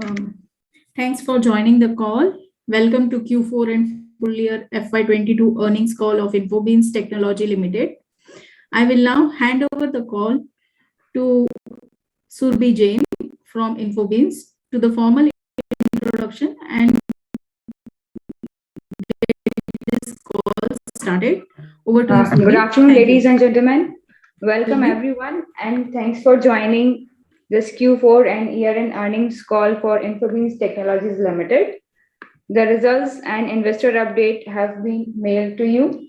Um, Thanks for joining the call. Welcome to Q4 and full year FY22 earnings call of Infobeans Technology Limited. I will now hand over the call to Surbi Jain from Infobeans to the formal introduction and get this call started. Over to you, Surbi. Good afternoon, Thank ladies you. and gentlemen. Welcome Surbi. everyone, and thanks for joining this Q4 and year-end earnings call for Infobeans Technologies Limited. The results and investor update have been mailed to you,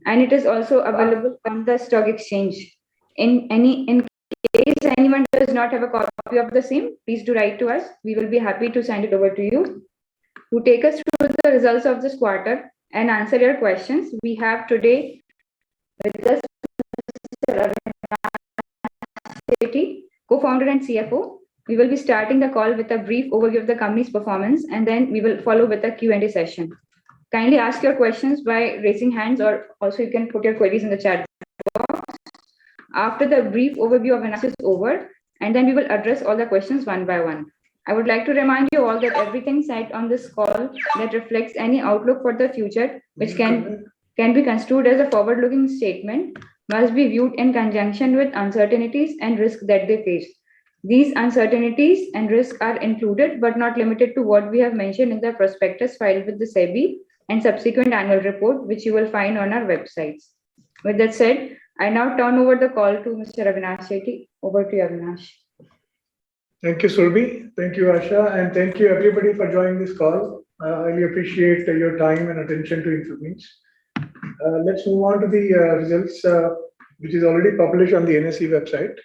and it is also available on the stock exchange. In case anyone does not have a copy of the same, please do write to us. We will be happy to send it over to you. To take us through the results of this quarter and answer your questions, we have today with us Mr. Rationale, co-founder and CFO. We will be starting the call with a brief overview of the company's performance, and then we will follow with a Q&A session. Kindly ask your questions by raising hands, or also you can put your queries in the chat box. After the brief overview of analysis is over, and then we will address all the questions one by one. I would like to remind you all that everything said on this call that reflects any outlook for the future, which can be construed as a forward-looking statement, must be viewed in conjunction with uncertainties and risks that they face. These uncertainties and risks are included but not limited to what we have mentioned in the prospectus filed with the SEBI and subsequent annual report, which you will find on our websites. With that said, I now turn over the call to Mr. Avinash Shetty. Over to you, Avinash. Thank you, Surbi. Thank you, Asha, and thank you everybody for joining this call. I really appreciate your time and attention to Infobeans. Let's move on to the results, which is already published on the NSE website.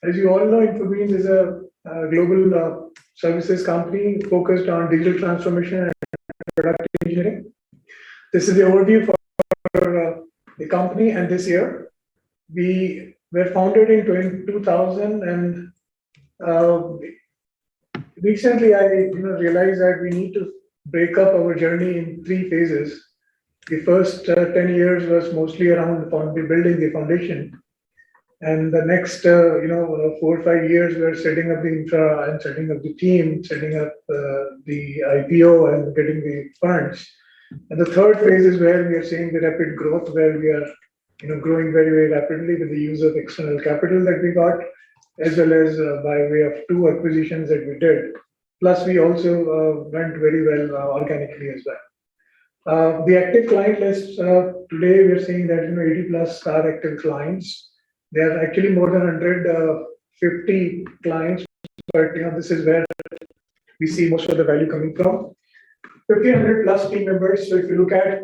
As you all know, Infobeans is a global services company focused on digital transformation and product engineering. This is the overview for the company, and this year we were founded in 2000, and recently I realized that we need to break up our journey in 3 phases. The first 10 years was mostly around building the foundation, and the next 4 or 5 years were setting up the infra and setting up the team, setting up the IPO and getting the funds. And the third phase is where we are seeing the rapid growth, where we are growing very, very rapidly with the use of external capital that we got, as well as by way of 2 acquisitions that we did. Plus, we also went very well organically as well. The active client list today, we are seeing that 80 plus are active clients. There are actually more than 150 clients, but this is where we see most of the value coming from. 1,500 plus team members. So if you look at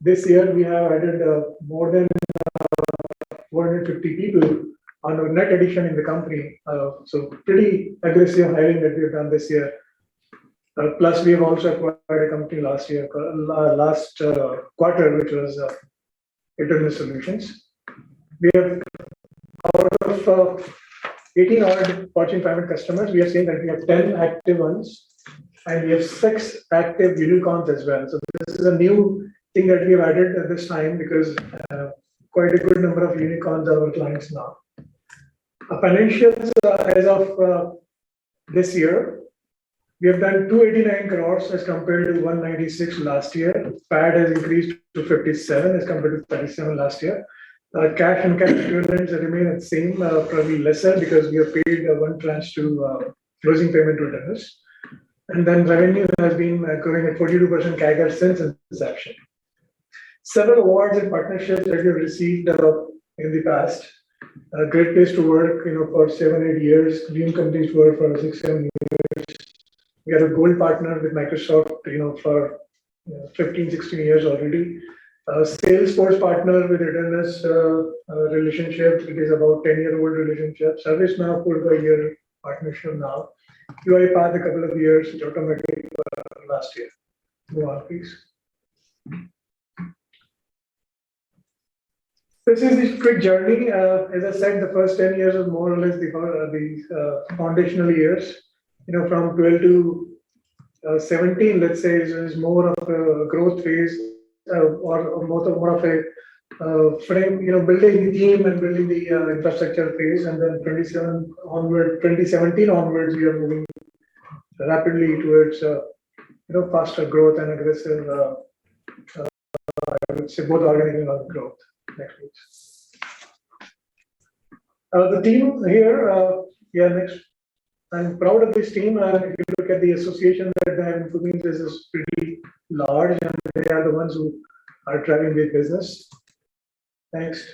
this year, we have added more than 450 people on a net addition in the company. So pretty aggressive hiring that we have done this year. Plus, we have also acquired a company last quarter, which was Attrition Solutions. We have out of 18 odd Fortune 500 customers, we are saying that we have 10 active ones, and we have 6 active unicorns as well. So this is a new thing that we have added at this time, because quite a good number of unicorns are our clients now. Financials as of this year, we have done 289 crores as compared to 196 last year. PAT has increased to 57 as compared to 37 last year. Cash and cash equivalents remain the same, probably lesser because we have paid 1 tranche to closing payment to Attrition. And then revenue has been growing at 42% CAGR since inception. Several awards and partnerships that we have received in the past. A great place to work, for 7-8 years. Dream companies to work for 6-7 years. We are a gold partner with Microsoft, for 15-16 years already. Salesforce partner with Attrition relationship. It is about 10-year-old relationship. ServiceNow 4-5-year partnership now. UiPath a couple of years. Automatic last year. Go on, please. This is the quick journey. As I said, the first 10 years was more or less the foundational years. From 12 to 17, let's say, is more of a growth phase, or more of a frame, building the team and building the infrastructure phase, and then 2017 onwards, we are moving rapidly towards faster growth and aggressive, I would say both organic and non growth. Next please. The team here, next. I'm proud of this team. If you look at the association that they have, Infobeans is pretty large, and they are the ones who are driving the business. Next.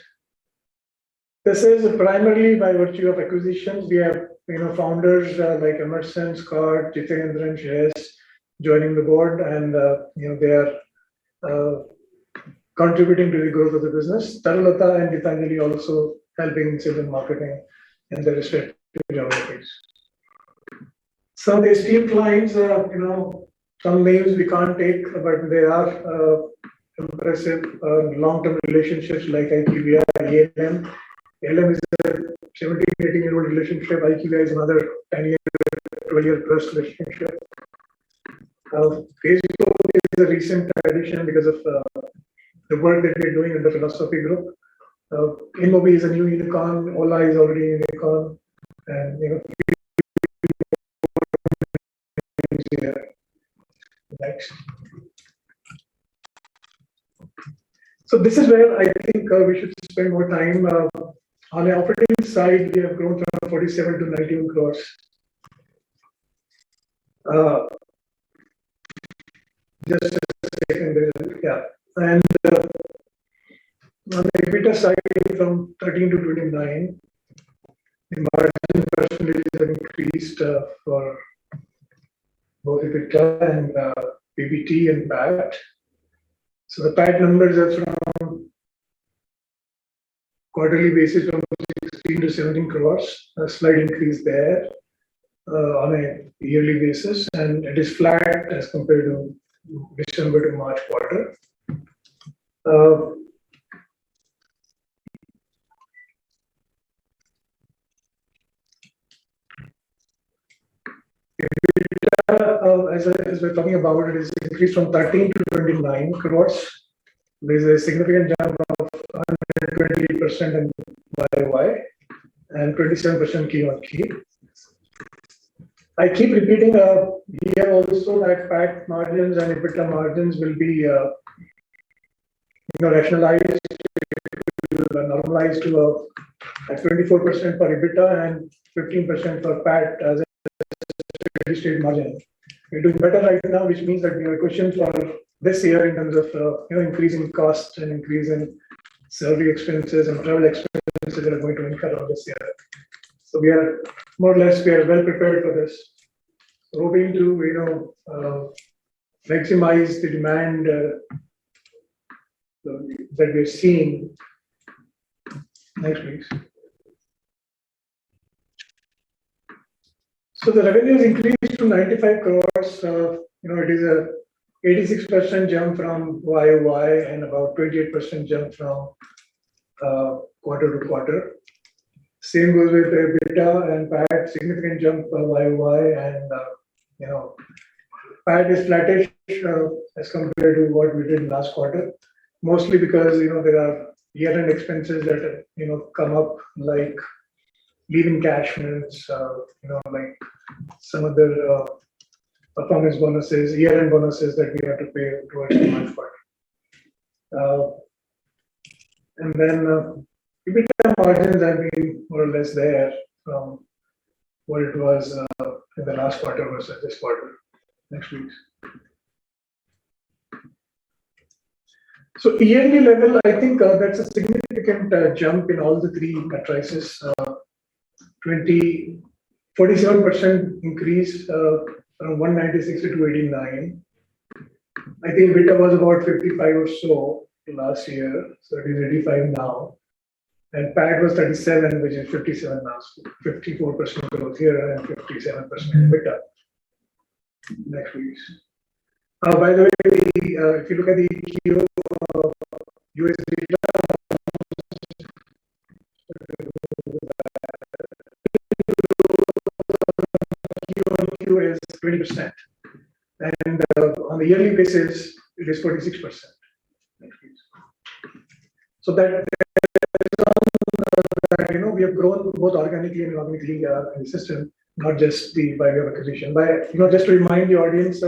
This is primarily by virtue of acquisitions. We have founders like Emerson, Scott, Jitendra, and Jayesh joining the board, and they are contributing to the growth of the business. Tarulata and Gitanjali also helping in sales and marketing in their respective geographies. Some of the esteemed clients, some names we can't take, but they are impressive long-term relationships like IQVIA, ALM. ALM is a 17, 18-year-old relationship. IQVIA is another 10-year, 12-year plus relationship. Facebook is a recent addition because of the work that we're doing in the philosophy group. Inmobi is a new unicorn. Ola is already a unicorn, and next. So this is where I think we should spend more time. On the operating side, we have grown from 47 to 91 crores. Just a second, yeah. And on the EBITDA side, from 13 to 29, the margin percentages have increased for both EBITDA and PBT and PAT. So the PAT numbers are from quarterly basis from 16 to 17 crores, a slight increase there on a yearly basis, and it is flat as compared to December to March quarter. As we're talking about, it is increased from 13 to 29 crores. There's a significant jump of 120% in YOY and 27% Q on Q. I keep repeating here also that PAT margins and EBITDA margins will be rationalized, normalized to at 24% for EBITDA and 15% for PAT as a steady state margin. We're doing better right now, which means that we have a cushion for this year in terms of increasing costs and increase in salary expenses and travel expenses that are going to incur on this year. So we are more or less well prepared for this. So hoping to maximize the demand that we're seeing. Next, please. So the revenues increased to 95 crores. It is a 86% jump from YOY and about 28% jump from quarter to quarter. Same goes with EBITDA and PAT, significant jump YOY, and PAT is flattish as compared to what we did last quarter, mostly because there are year-end expenses that come up, like leave encashments, like some other performance bonuses, year-end bonuses that we have to pay towards the March quarter. And then EBITDA margins have been more or less there from what it was in the last quarter versus this quarter. Next, please. So yearly level, I think that's a significant jump in all the three matrices. 47% increase from 196 to 289. I think EBITDA was about 55 or so last year, so it is 85 now. And PAT was 37, which is 57 now. So 54% growth here and 57% EBITDA. Next, please. By the way, if you look at the Q US data, Q is 20%, and on the yearly basis, it is 46%. Next, please. So that we have grown both organically and inorganically in the system, not just by way of acquisition. Just to remind the audience,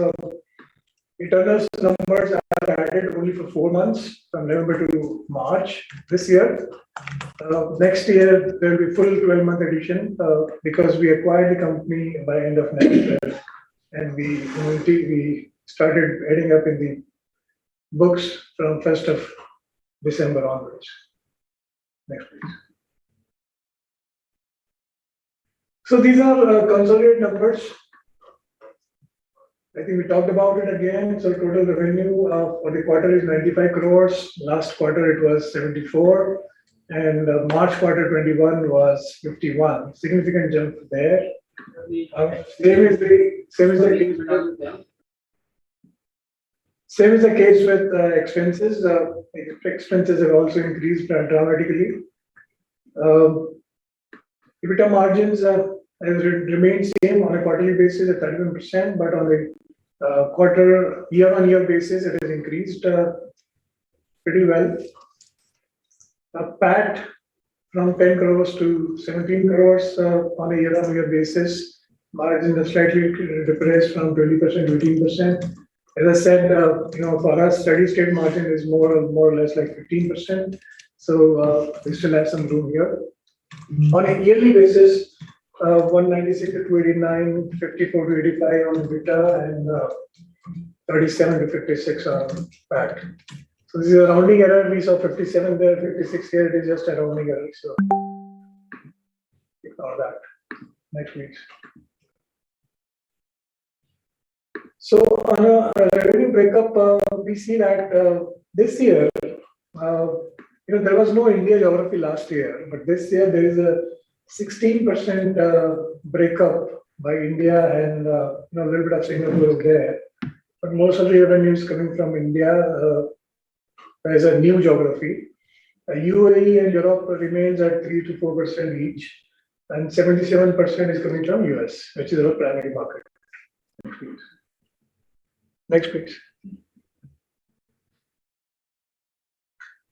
Eternal's numbers are added only for 4 months, from November to March this year. Next year, there will be full 12-month addition because we acquired the company by end of next year, and we started adding up in the books from 1st of December onwards. Next, please. So these are consolidated numbers. I think we talked about it again. So total revenue for the quarter is 95 crores. Last quarter it was 74, and March quarter 21 was 51. Significant jump there. Same is the case with expenses. Expenses have also increased dramatically. EBITDA margins has remained same on a quarterly basis at 31%, but on the year-on-year basis, it has increased pretty well. PAT from 10 crores to 17 crores on a year-on-year basis. Margins have slightly depressed from 20% to 18%. As I said, for us, steady state margin is more or less like 15%. So we still have some room here. On a yearly basis, 196 to 289, 54 to 85 on EBITDA, and 37 to 56 on PAT. So this is a rounding error. We saw 57 there, 56 here. It is just a rounding error. So ignore that. Next, please. So on a revenue breakup, we see that this year, there was no India geography last year, but this year there is a 16% breakup by India, and a little bit of Singapore there. But most of the revenue is coming from India as a new geography. UAE and Europe remains at 3 to 4% each, and 77% is coming from US, which is our primary market. Next, please. Next, please.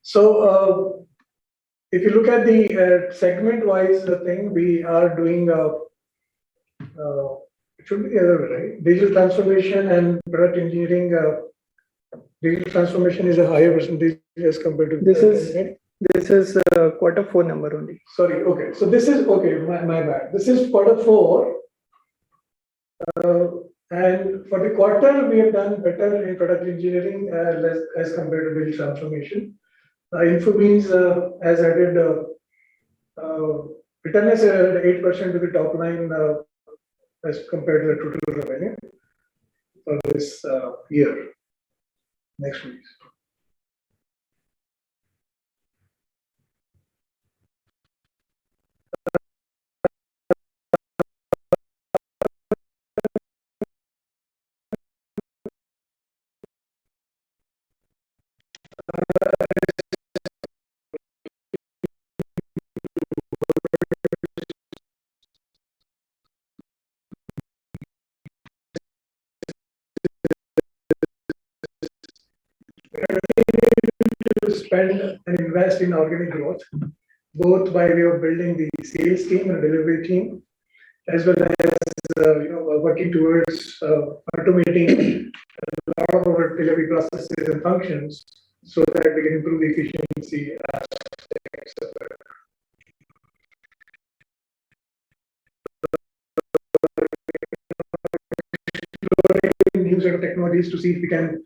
So if you look at the segment-wise thing, we are doing, it should be the other way, right? Digital transformation and product engineering. Digital transformation is a higher percentage as compared to this is Q4 number only. Sorry, okay. So this is, okay, my bad. This is Q4. And for the quarter, we have done better in product engineering as compared to digital transformation. Infobeans has added, return has added 8% to the top line as compared to the total revenue for this year. Next, please. To spend and invest in organic growth, both by way of building the sales team and delivery team, as well as working towards automating a lot of our delivery processes and functions, so that we can improve the efficiency aspects of it. New set of technologies to see if we can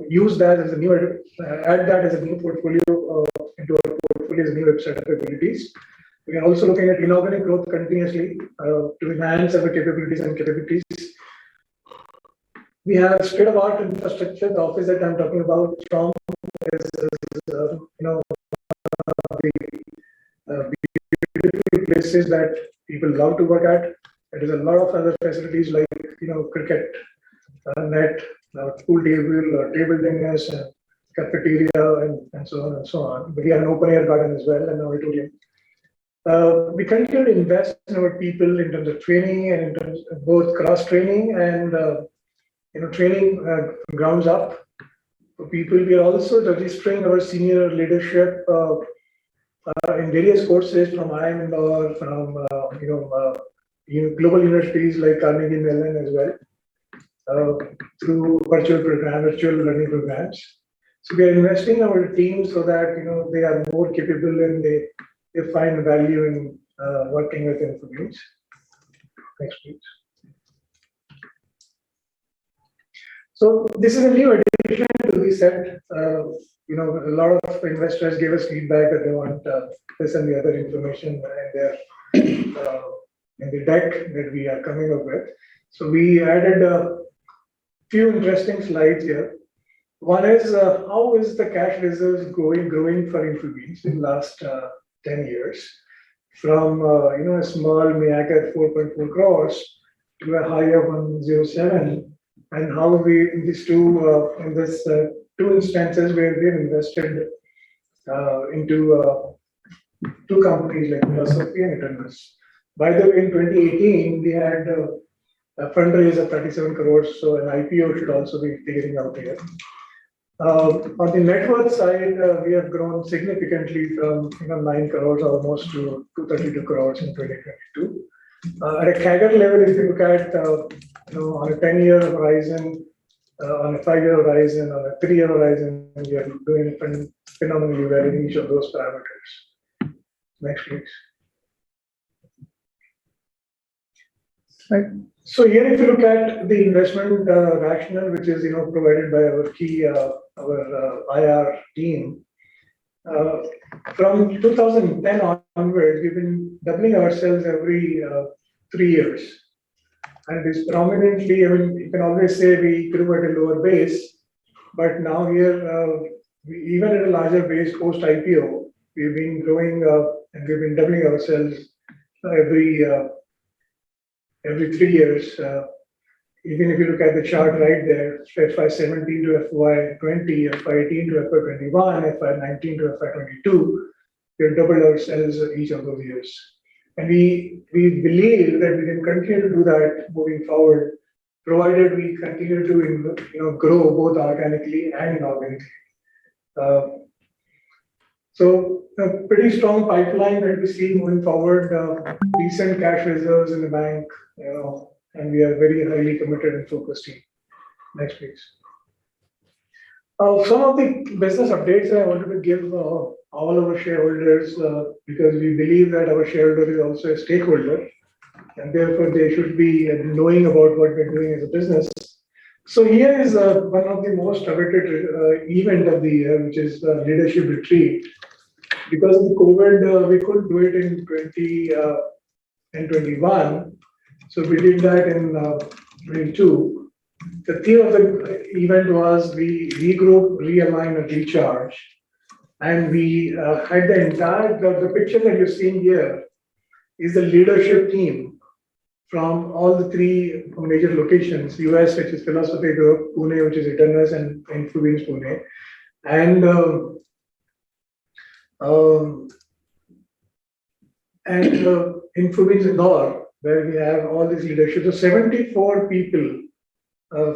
use that as a new, add that as a new portfolio into our portfolio as a new website capabilities. We are also looking at inorganic growth continuously to enhance our capabilities. We have state-of-the-art infrastructure. The office that I'm talking about from is beautiful places that people love to work at. There is a lot of other facilities like cricket, net, pool table, table tennis, cafeteria, and so on and so on. But we have an open air garden as well, and an auditorium. We continue to invest in our people in terms of training and in terms of both cross training and training grounds up. for people. We are also registering our senior leadership in various courses from IIM or from global universities like Carnegie Mellon as well, through virtual learning programs. So we are investing our team so that they are more capable and they find value in working with Infobeans. Next, please. So this is a new addition to the set. A lot of investors gave us feedback that they want this and the other information in the deck that we are coming up with. So we added a few interesting slides here. One is how is the cash reserves growing for Infobeans in the last 10 years, from a small MIAC at 4.4 crores to a high of 107, and how we in these two instances where we have invested into two companies like Philosophy and Eternus. By the way, in 2018 we had a fundraise of 37 crores, so an IPO should also be figuring out here. On the net worth side, we have grown significantly from 9 crores almost to 232 crores in 2022. At a CAGR level, if you look at on a 10-year horizon, on a 5-year horizon, on a 3-year horizon, we are doing phenomenally well in each of those parameters. Next, please. Right. So here, if you look at the investment rationale, which is provided by our key our IR team, from 2010 onwards, we've been doubling ourselves every 3 years, and this predominantly, you can always say we grew at a lower base, but now here, even at a larger base post IPO, we've been growing and we've been doubling ourselves every 3 years. Even if you look at the chart right there, FY17 to FY20, FY18 to FY21, FY19 to FY22, we have doubled ourselves each of those years. And we believe that we can continue to do that moving forward, provided we continue to grow both organically and inorganically. So a pretty strong pipeline that we see moving forward, decent cash reserves in the bank, and we are very highly committed and focused team. Next, please. Some of the business updates I wanted to give all our shareholders because we believe that our shareholder is also a stakeholder, and therefore they should be knowing about what we're doing as a business. So here is one of the most awaited event of the year, which is the leadership retreat. Because of the COVID, we couldn't do it in 20 and 21. So we did that in 22. The theme of the event was we regroup, realign, and recharge. And we had the entire, the picture that you're seeing here is the leadership team from all the three major locations, US, which is Philosophy Group, Pune, which is Eternus, and Infobeans Pune. And Infobeans Indore, where we have all these leadership. So 74 people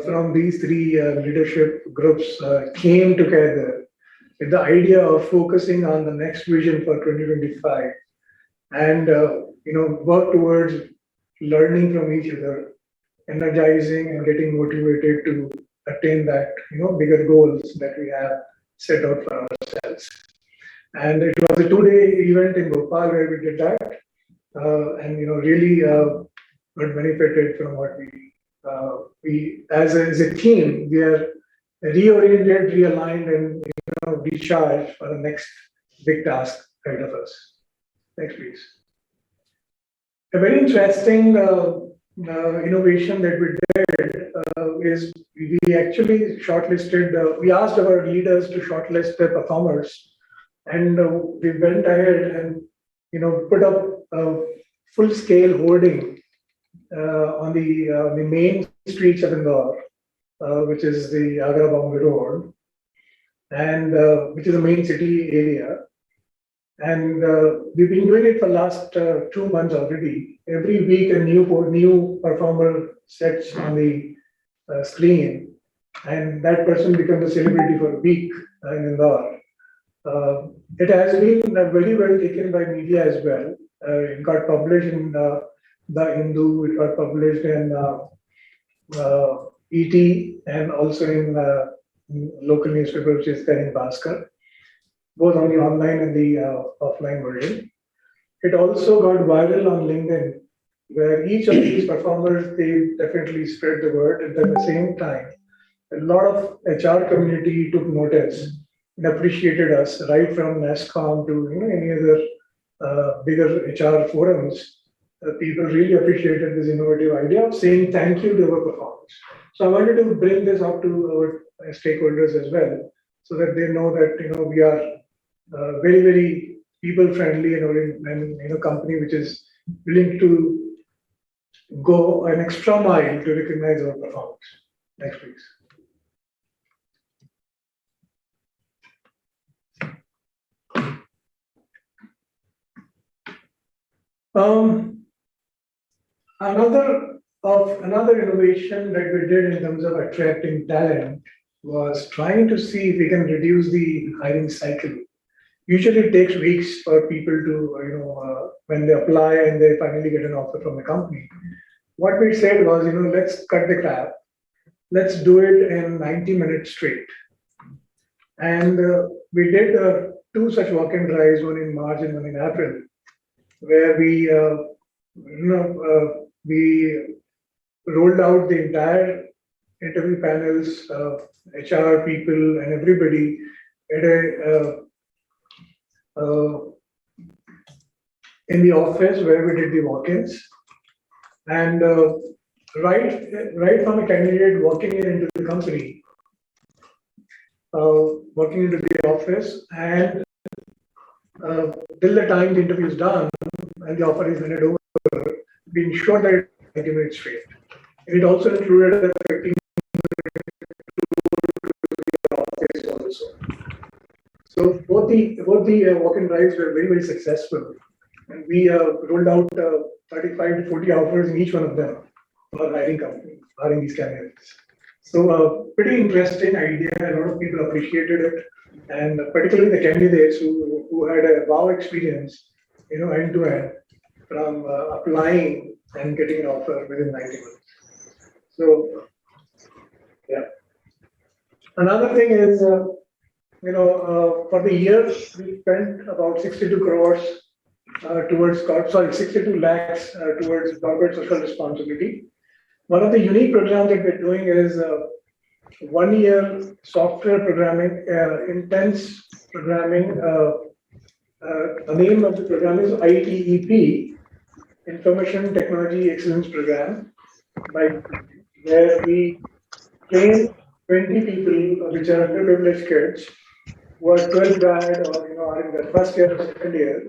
from these three leadership groups came together with the idea of focusing on the next vision for 2025 and work towards learning from each other, energizing and getting motivated to attain that bigger goals that we have set out for ourselves. And it was a 2-day event in Bhopal where we did that, and really got benefited from what we as a team, we are reoriented, realigned, and recharged for the next big task ahead of us. Next, please. A very interesting innovation that we did is we actually shortlisted. We asked our leaders to shortlist their performers, and we went ahead and put up a full-scale hoarding on the main streets of Indore, which is the Agra-Bombay Road, and which is the main city area. And we've been doing it for the last 2 months already. Every week, a new performer sets on the screen, and that person becomes a celebrity for a week in Indore. It has been very well taken by media as well. It got published in the Hindu, it got published in ET, and also in local newspaper, which is there in Bhaskar, both on the online and the offline version. It also got viral on LinkedIn, where each of these performers, they definitely spread the word. And at the same time, a lot of HR community took notice and appreciated us, right from NASCOM to any other bigger HR forums. People really appreciated this innovative idea of saying thank you to our performers. So I wanted to bring this up to our stakeholders as well, so that they know that we are very, very people friendly and company which is willing to go an extra mile to recognize our performance. Next, please. Another innovation that we did in terms of attracting talent was trying to see if we can reduce the hiring cycle. Usually it takes weeks for people to, when they apply and they finally get an offer from the company. What we said was, let's cut the crap. Let's do it in 90 minutes straight. And we did two such walk-in drives, one in March and one in April, where we rolled out the entire interview panels, HR people and everybody at in the office where we did the walk-ins. And right from a candidate walking into the company, walking into the office, and till the time the interview is done and the offer is handed over, we ensure that it's 90 minutes straight. And it also included a 15 office also. So both the walk-in drives were very, very successful. And we rolled out 35 to 40 offers in each one of them for hiring these candidates. So pretty interesting idea. A lot of people appreciated it, and particularly the candidates who had a wow experience, end to end, from applying and getting an offer within 90 minutes. So, yeah. Another thing is, for the year we spent about 62 crores towards 62 lakhs towards corporate social responsibility. One of the unique programs that we're doing is 1 year software programming, intense programming. The name of the program is ITEP, Information Technology Excellence Program, where we train 20 people, which are underprivileged kids, who are 12th grade or are in their first year or second year,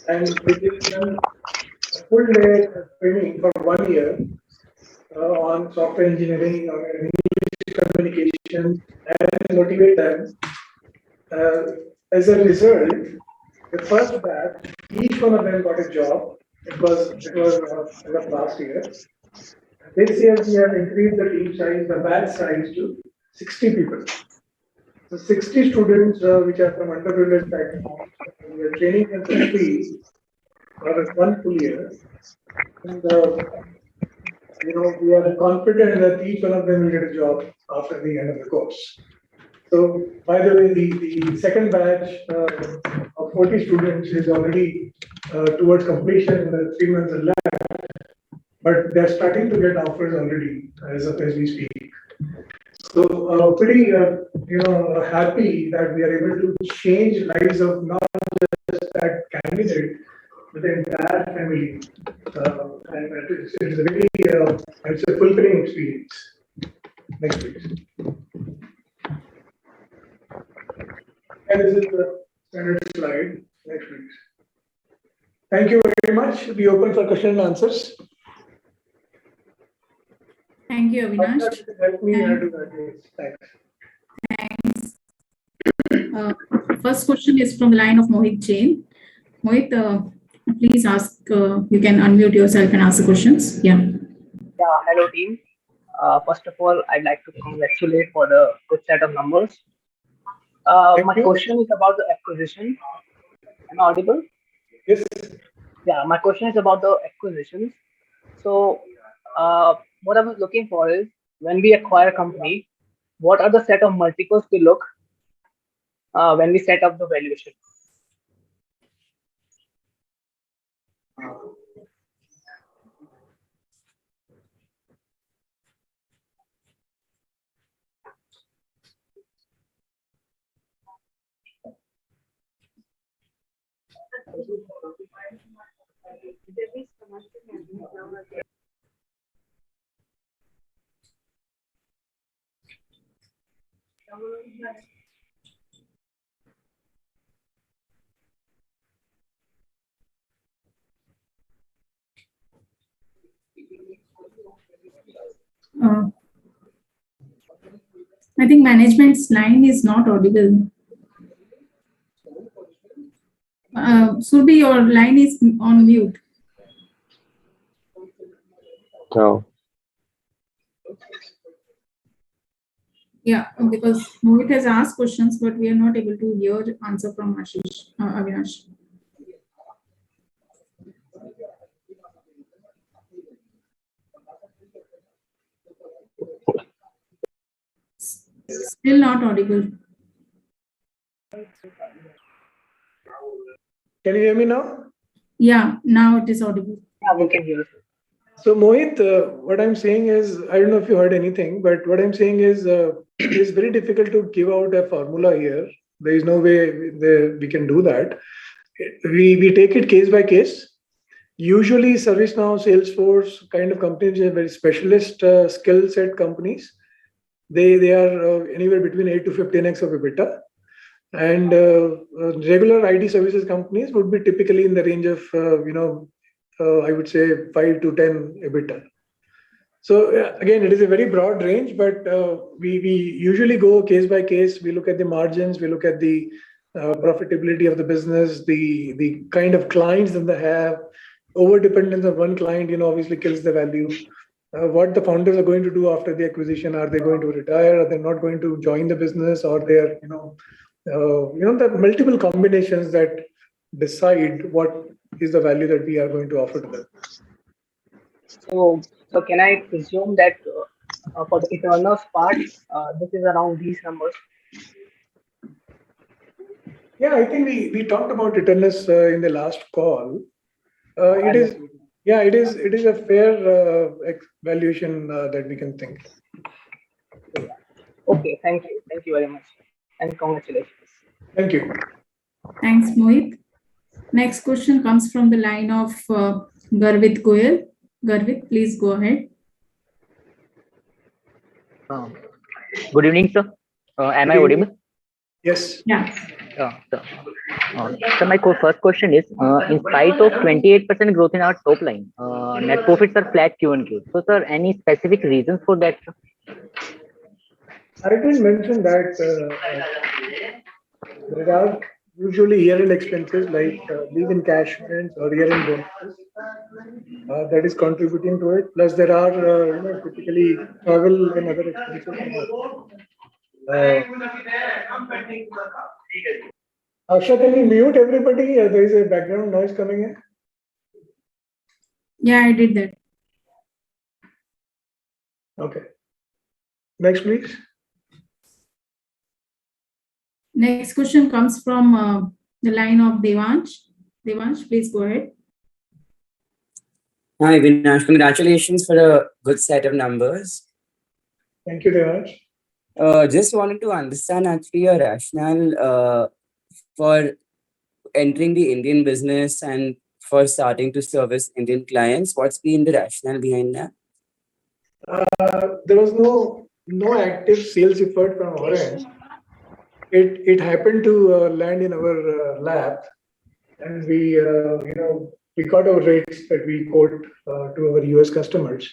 and we give them a full day training for 1 year on software engineering or English communication, and motivate them. As a result, the first batch, each one of them got a job. It was end of last year. This year we have increased the team size, the batch size, to 60 people. So 60 students, which are from underprivileged backgrounds, we are training them for free for 1 full year. And we are confident that each one of them will get a job after the end of the course. So, by the way, the second batch of 40 students is already towards completion. The 3 months are left, but they're starting to get offers already as we speak. So, pretty happy that we are able to change lives of not just that candidate, but the entire family. And it's a very it's a fulfilling experience. Next, please. And this is the standard slide. Next, please. Thank you very much. Be open for question and answers. Thank you, Avinash. Help me do that. Thanks. Thanks. First question is from the line of Mohit Jain. Mohit, please ask. You can unmute yourself and ask the questions. Yeah. Yeah. Hello, team. First of all, I'd like to congratulate for the good set of numbers. Thank My you. question is about the acquisition. Am I audible? Yes. Yeah, my question is about the acquisitions. So, what I was looking for is when we acquire a company, what are the set of multiples we look when we set up the valuation? I think management's line is not audible. Surbi, your line is on mute. So, Yeah, because Mohit has asked questions, but we are not able to hear answer from Avinash. Still not audible. Can you hear me now? Yeah, now it is audible. Yeah, we can hear. So Mohit, what I'm saying is, I don't know if you heard anything, but what I'm saying is, it's very difficult to give out a formula here. There is no way we can do that. We take it case by case. Usually, ServiceNow, Salesforce kind of companies are very specialist skill set companies. They are anywhere between 8 to 15x of EBITDA. And regular IT services companies would be typically in the range of, I would say 5 to 10 EBITDA. So again, it is a very broad range, but we usually go case by case. We look at the margins, we look at the profitability of the business, the kind of clients that they have. Over dependence on one client, obviously kills the value. What the founders are going to do after the acquisition? Are they going to retire? Are they not going to join the business? Or they're, the multiple combinations that decide what is the value that we are going to offer to them. So can I presume that for the Eternals part, this is around these numbers? Yeah, I think we talked about Eternals in the last call. It is a fair valuation that we can think. Okay, thank you very much, and congratulations. Thank you. Thanks, Mohit. Next question comes from the line of Garvit Goyal. Garvit, please go ahead. good evening, sir. Am I audible? Yes. Yeah. So my first question is, in spite of 28% growth in our top line, net profits are flat Q&Q. So, sir, any specific reasons for that? I didn't mention that there are usually year-end expenses like leave encashments or year-end bonuses that is contributing to it. Plus, there are typically travel and other expenses. Akshay, can you mute everybody? There is a background noise coming in. Yeah, I did that. Okay. Next, please. Next question comes from the line of Devansh. Devansh, please go ahead. Hi, Vinash. Congratulations for a good set of numbers. Thank you, Devansh. Just wanted to understand actually your rationale for entering the Indian business and for starting to service Indian clients. What's been the rationale behind that? There was no active sales effort from our end. It happened to land in our lap, and we got our rates that we quote to our US customers.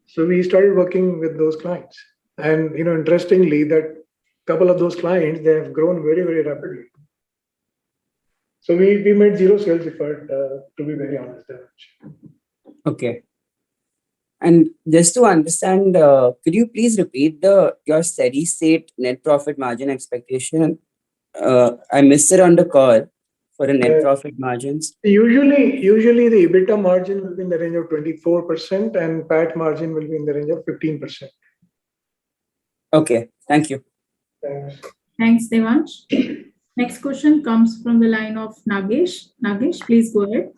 So we started working with those clients, and interestingly, that couple of those clients, they have grown very, very rapidly. So we made zero sales effort, to be very honest. Okay. And just to understand, could you please repeat your steady state net profit margin expectation? I missed it on the call for the net profit margins. Usually the EBITDA margin will be in the range of 24% and PAT margin will be in the range of 15%. Okay, thank you. Thanks. Thanks, Devansh. Next question comes from the line of Nagesh. Nagesh, please go ahead.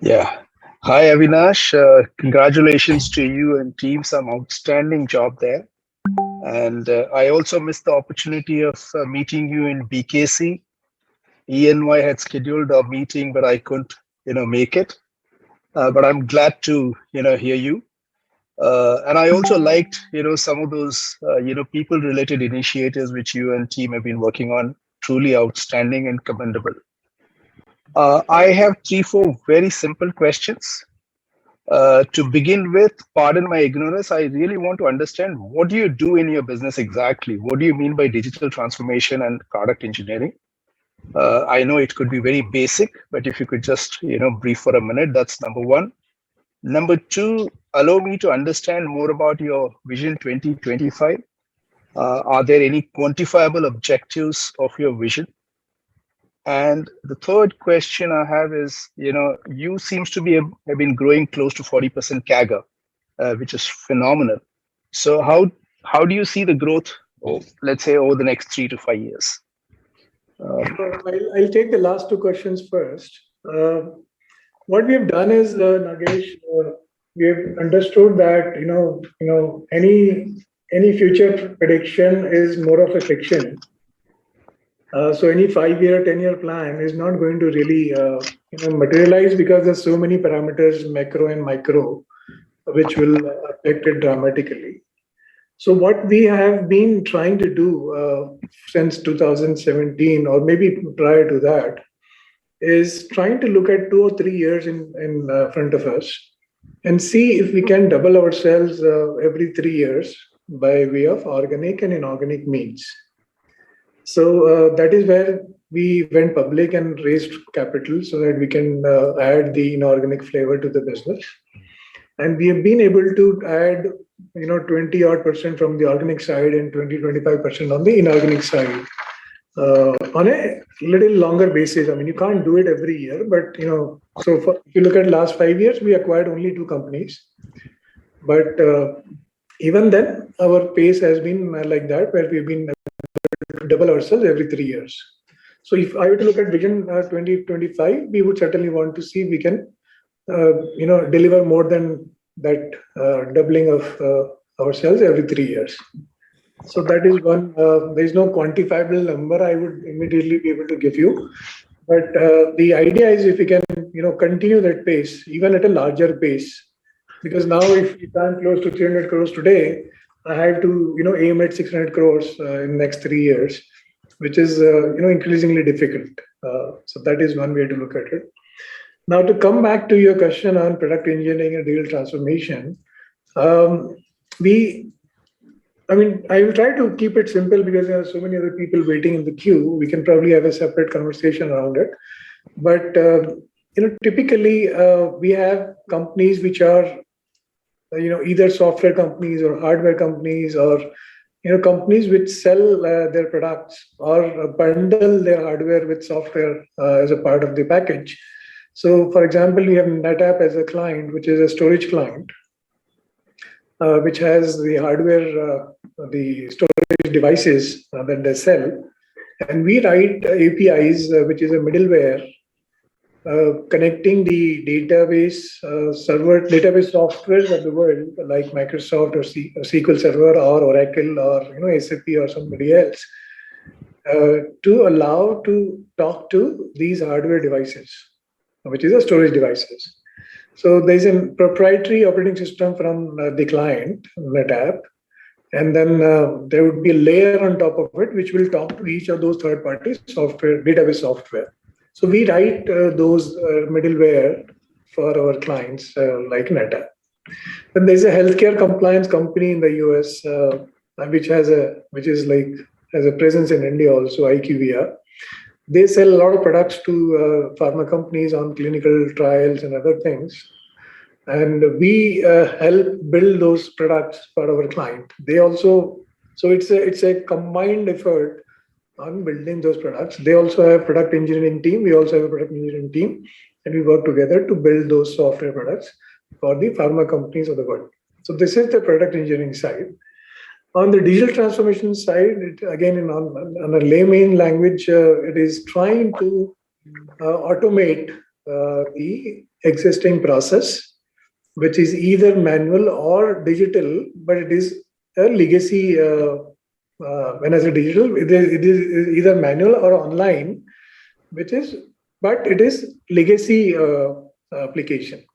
Yeah. Hi, Avinash. Congratulations to you and team. Some outstanding job there. And I also missed the opportunity of meeting you in BKC. ENY had scheduled a meeting, but I couldn't, make it. But I'm glad to, hear you. And I also liked, some of those, people-related initiatives which you and team have been working on. Truly outstanding and commendable. I have 3-4 very simple questions. To begin with, pardon my ignorance, I really want to understand what do you do in your business exactly? What do you mean by digital transformation and product engineering? I know it could be very basic, but if you could just, brief for a minute, that's number one. Number two, allow me to understand more about your Vision 2025. Are there any quantifiable objectives of your vision? And the third question I have is, you seems to have been growing close to 40% CAGR, which is phenomenal. So how do you see the growth, let's say, over the next 3 to 5 years? I'll take the last two questions first. What we have done is, Nagesh, we have understood that any future prediction is more of a fiction. So any 5-year, 10-year plan is not going to really materialize because there's so many parameters, macro and micro, which will affect it dramatically. So what we have been trying to do since 2017, or maybe prior to that, is trying to look at 2 or 3 years in front of us and see if we can double ourselves every 3 years by way of organic and inorganic means. So that is where we went public and raised capital so that we can add the inorganic flavor to the business. And we have been able to add 20-odd% from the organic side and 20-25% on the inorganic side on a little longer basis. I mean, you can't do it every year, but if you look at last 5 years, we acquired only 2 companies. But even then, our pace has been like that, where we've been to double ourselves every 3 years. So if I were to look at Vision 2025, we would certainly want to see if we can, deliver more than that doubling of ourselves every 3 years. So that is one. There is no quantifiable number I would immediately be able to give you. But the idea is if we can, continue that pace, even at a larger pace, because now if we plan close to 300 crores today, I have to, aim at 600 crores in the next 3 years, which is, increasingly difficult. So that is one way to look at it. Now, to come back to your question on product engineering and digital transformation, I will try to keep it simple because there are so many other people waiting in the queue. We can probably have a separate conversation around it. But, typically we have companies which are, either software companies or hardware companies or, companies which sell their products or bundle their hardware with software as a part of the package. So, for example, we have NetApp as a client, which is a storage client, which has the hardware, the storage devices that they sell. And we write APIs, which is a middleware, connecting the database database software of the world, like Microsoft or SQL Server or Oracle or SAP or somebody else, to allow to talk to these hardware devices, which is a storage devices. So there's a proprietary operating system from the client, NetApp, and then there would be a layer on top of it, which will talk to each of those third-party software, database software. So we write those middleware for our clients like NetApp. Then there's a healthcare compliance company in the US, which has a presence in India also, IQVIA. They sell a lot of products to pharma companies on clinical trials and other things. and we help build those products for our client. They also, so it's a combined effort on building those products. They also have product engineering team. We also have a product engineering team, and we work together to build those software products for the pharma companies of the world. So this is the product engineering side. On the digital transformation side, again, on a layman language, it is trying to automate the existing process, which is either manual or digital, but it is a legacy. When I say digital, it is either manual or online, but it is legacy application.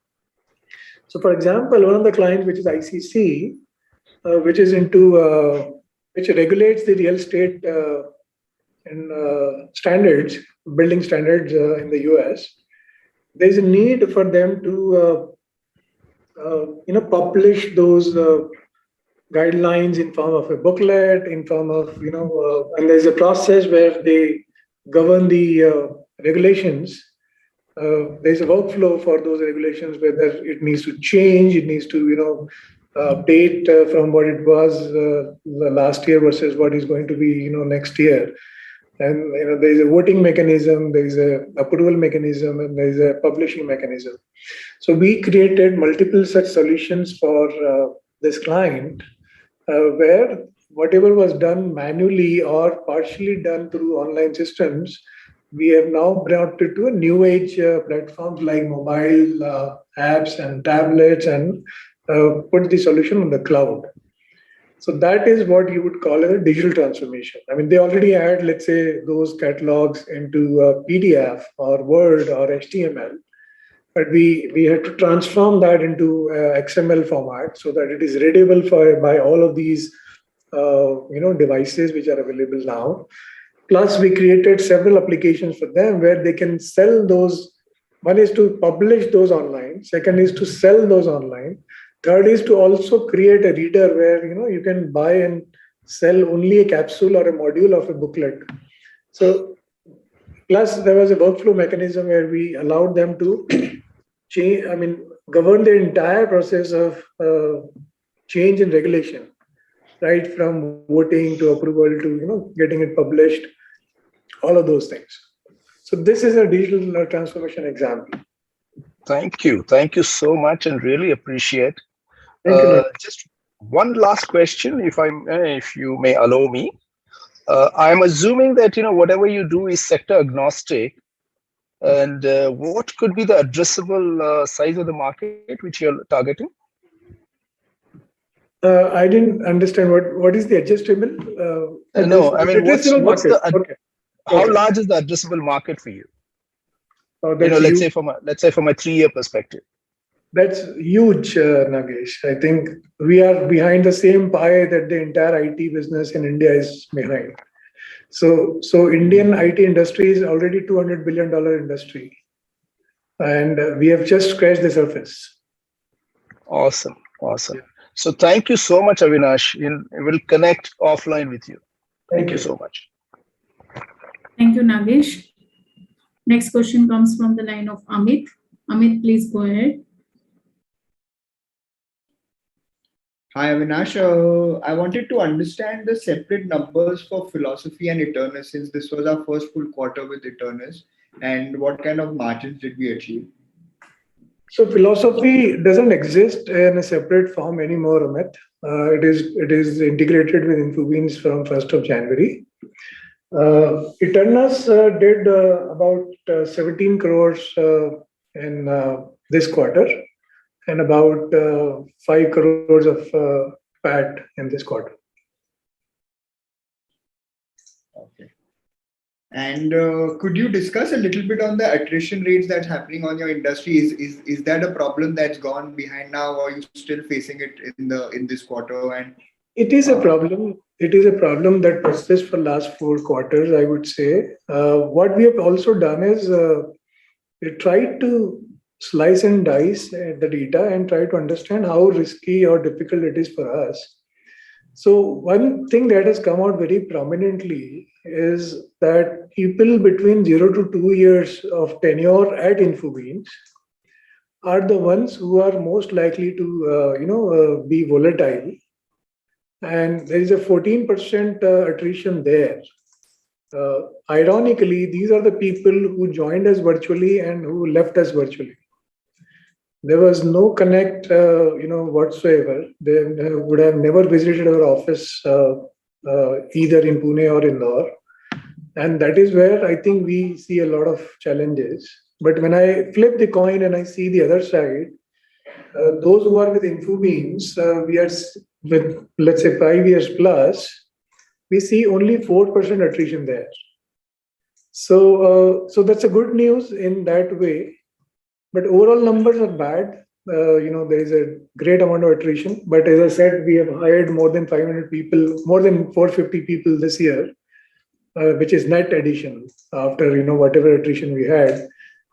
So, for example, one of the clients, which is ICC, which is which regulates the real estate and standards, building standards in the US. There is a need for them to publish those guidelines in form of a booklet, in form of and there's a process where they govern the regulations. There's a workflow for those regulations, whether it needs to change, it needs to update from what it was the last year versus what is going to be next year. And there's a voting mechanism, there's a approval mechanism, and there's a publishing mechanism. So we created multiple such solutions for this client, where whatever was done manually or partially done through online systems, we have now brought it to a new age platforms like mobile apps and tablets, and put the solution on the cloud. So that is what you would call a digital transformation. I mean, they already had, let's say, those catalogs into PDF or Word or HTML, but we had to transform that into XML format so that it is readable by all of these devices which are available now. Plus, we created several applications for them where they can sell those. One is to publish those online. Second is to sell those online. Third is to also create a reader where you can buy and sell only a capsule or a module of a booklet. So, plus there was a workflow mechanism where we allowed them to govern the entire process of change in regulation, right from voting to approval to getting it published, all of those things. So this is a digital transformation example. Thank you so much, and really appreciate. Thank you. Just one last question, if you may allow me. I'm assuming that whatever you do is sector agnostic, and what could be the addressable size of the market which you're targeting? I didn't understand what is the adjustable. No, I mean, how large is the addressable market for you? Let's say from a 3-year perspective. That's huge, Nagesh. I think we are behind the same pie that the entire IT business in India is behind. So Indian IT industry is already $200 billion industry, and we have just scratched the surface. Awesome. So thank you so much, Avinash. We'll connect offline with you. Thank you so much. Thank you, Nagesh. Next question comes from the line of Amit. Amit, please go ahead. Hi, Avinash. I wanted to understand the separate numbers for Philosophy and Eternus, since this was our first full quarter with Eternus, and what kind of margins did we achieve? So Philosophy doesn't exist in a separate form anymore, Amit. It is integrated with Infobeans from 1st of January. Eternus did about 17 crores in this quarter, and about 5 crores of PAT in this quarter. Okay. And could you discuss a little bit on the attrition rates that's happening on your industry? Is that a problem that's gone behind now, or are you still facing it in this quarter? And it is a problem. It is a problem that persists for last 4 quarters, I would say. What we have also done is we tried to slice and dice the data and try to understand how risky or difficult it is for us. So one thing that has come out very prominently is that people between 0 to 2 years of tenure at Infobeans are the ones who are most likely to be volatile, and there is a 14% attrition there. Ironically, these are the people who joined us virtually and who left us virtually. There was no connect, whatsoever. They would have never visited our office, either in Pune or Indore. And that is where I think we see a lot of challenges. But when I flip the coin and I see the other side, those who are with Infobeans, we are with, let's say, 5 years plus, we see only 4% attrition there. So that's a good news in that way. But overall numbers are bad. There is a great amount of attrition. But as I said, we have hired more than 500 people, more than 450 people this year, which is net addition. After whatever attrition we had,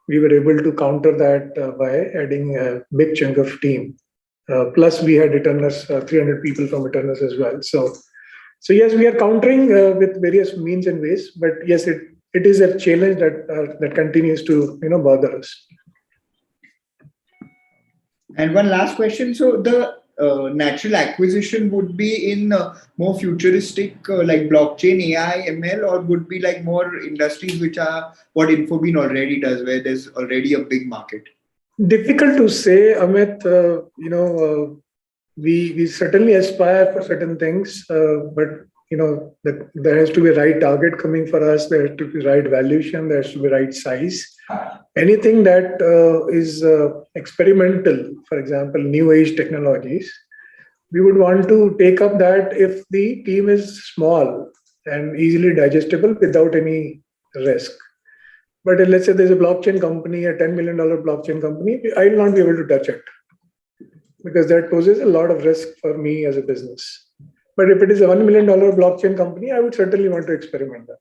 we were able to counter that by adding a big chunk of team. Plus, we had returners, 300 people from returners as well. So yes, we are countering with various means and ways. But yes, it is a challenge that continues to bother us. And one last question. So the natural acquisition would be in more futuristic like blockchain, AI, ML, or would be like more industries which are what Infobean already does, where there's already a big market? Difficult to say, Amit. We certainly aspire for certain things, but there has to be a right target coming for us. There has to be right valuation. There has to be right size. Anything that is experimental, for example, new age technologies, we would want to take up that if the team is small and easily digestible without any risk. But let's say there's a blockchain company, a $10 million blockchain company, I will not be able to touch it because that poses a lot of risk for me as a business. But if it is a $1 million blockchain company, I would certainly want to experiment that.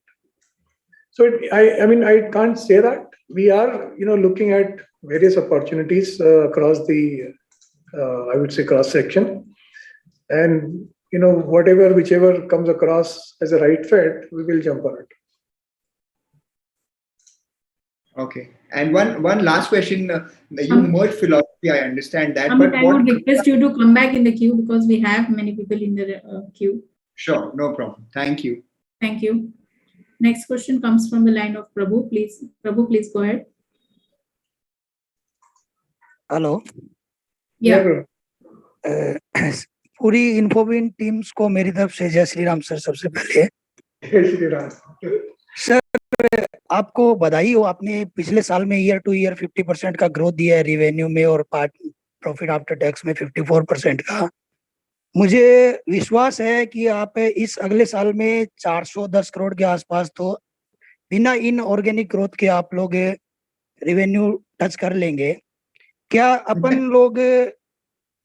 So I can't say that. We are looking at various opportunities across the I would say cross section, and whichever comes across as a right fit, we will jump on it. Okay. And one last question. You merge philosophy, I understand that. Amit, I would request you to come back in the queue because we have many people in the queue. Sure, no problem. Thank you. Thank you. Next question comes from the line of Prabhu. Please go ahead. Hello. Yeah. पूरी इन्फोबीन teams को मेरी तरफ से जय Shri Ram sir. सबसे पहले जय Shri Ram sir, आपको बधाई हो. आपने पिछले साल में ईयर टू ईयर 50% का ग्रोथ दिया है रिवेन्यू में और प्रॉफिट आफ्टर टैक्स में 54% का. मुझे विश्वास है कि आप इस अगले साल में 410 करोड़ के आसपास तो बिना इनऑर्गेनिक ग्रोथ के आप लोग रिवेन्यू टच कर लेंगे. क्या अपन लोग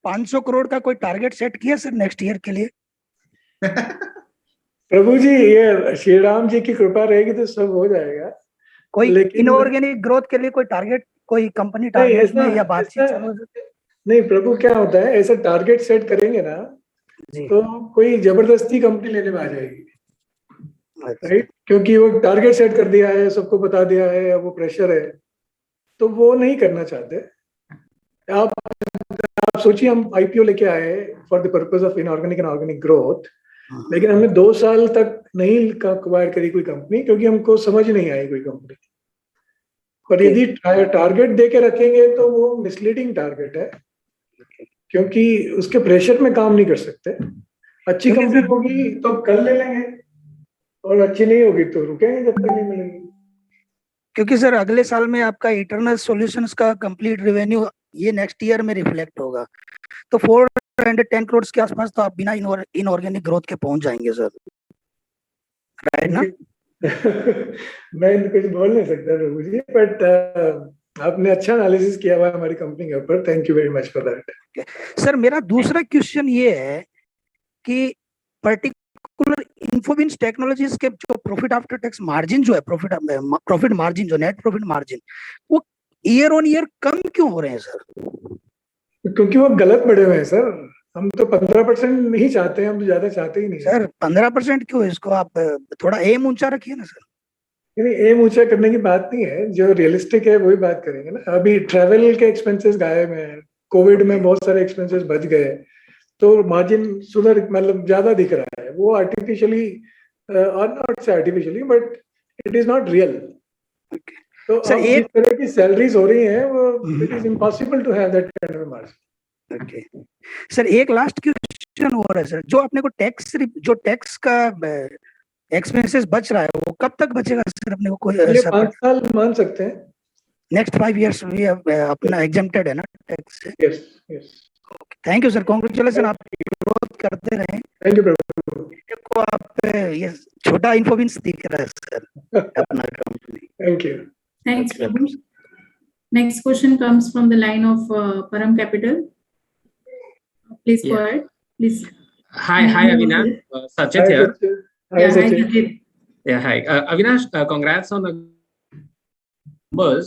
500 करोड़ का कोई टारगेट सेट किया सर नेक्स्ट ईयर के लिए? प्रभु जी, ये श्री राम जी की कृपा रहेगी तो सब हो जाएगा. कोई इनऑर्गेनिक ग्रोथ के लिए कोई टारगेट, कोई कंपनी टारगेट में या बातचीत चालू है? नहीं प्रभु, क्या होता है, ऐसा टारगेट सेट करेंगे ना तो कोई जबरदस्ती कंपनी लेने में आ जाएगी, राइट? क्योंकि वो टारगेट सेट कर दिया है, सबको बता दिया है, वो प्रेशर है, तो वो नहीं करना चाहते. आप सोचिए, हम आईपीओ लेके आए for the purpose of inorganic and organic growth, लेकिन हमने 2 साल तक नहीं एक्वायर करी कोई कंपनी क्योंकि हमको समझ नहीं आई कोई कंपनी. पर यदि टारगेट दे के रखेंगे तो वो मिसलीडिंग टारगेट है, क्योंकि उसके प्रेशर में काम नहीं कर सकते. अच्छी कंपनी होगी तो कर ले लेंगे और अच्छी नहीं होगी तो रुकेंगे जब तक नहीं मिलेंगी. क्योंकि सर अगले साल में आपका इंटरनल सॉल्यूशंस का कंप्लीट रेवेन्यू ये नेक्स्ट ईयर में रिफ्लेक्ट होगा, तो 410 करोड़ के आसपास तो आप बिना इनऑर्गेनिक ग्रोथ के पहुंच जाएंगे सर, राइट ना? मैं कुछ बोल नहीं सकता प्रभु जी, बट आपने अच्छा एनालिसिस किया हुआ हमारी कंपनी के ऊपर. Thank you very much for that. Sir मेरा दूसरा क्वेश्चन ये है कि पर्टिकुलर इन्फोबीन्स टेक्नोलॉजीज के जो प्रॉफिट आफ्टर टैक्स मार्जिन जो है, प्रॉफिट मार्जिन जो नेट प्रॉफिट मार्जिन, वो ईयर ऑन ईयर कम क्यों हो रहे हैं सर? क्योंकि वो गलत बढ़े हुए हैं सर. हम तो 15% ही चाहते हैं, हम तो ज्यादा चाहते ही नहीं सर. 15% क्यों? इसको आप थोड़ा एम ऊंचा रखिए ना सर. नहीं एम ऊंचा करने की बात नहीं है, जो रियलिस्टिक है वही बात करेंगे ना। अभी ट्रैवल के एक्सपेंसेस गायब हैं, कोविड में बहुत सारे एक्सपेंसेस बच गए, तो मार्जिन सुधर मतलब ज्यादा दिख रहा है। वो आर्टिफिशियली और not say artificially but it is not real. तो सर अब जिस तरह की सैलरीज हो रही हैं वो it is impossible to have that kind of margin. Okay sir, एक लास्ट क्वेश्चन हो रहा है सर, जो अपने को टैक्स का एक्सपेंसेस बच रहा है वो कब तक बचेगा सर? अपने को कोई अगले 5 साल मान सकते हैं। नेक्स्ट 5 years भी अपना एग्जेम्प्टेड है ना टैक्स से? Yes yes. Thank you sir, congratulation, आप ग्रोथ करते रहें। Thank you Prabhu. को आप ये छोटा इन्फोबिन्स दिख रहा है सर अपना company. Thank you. Thanks, Prabhu. Next question comes from the line of Param Capital. Please go ahead. Please. Hi, Avinash. Sachit here. Hi, Sachit. Yeah, hi. Avinash, congrats on the numbers.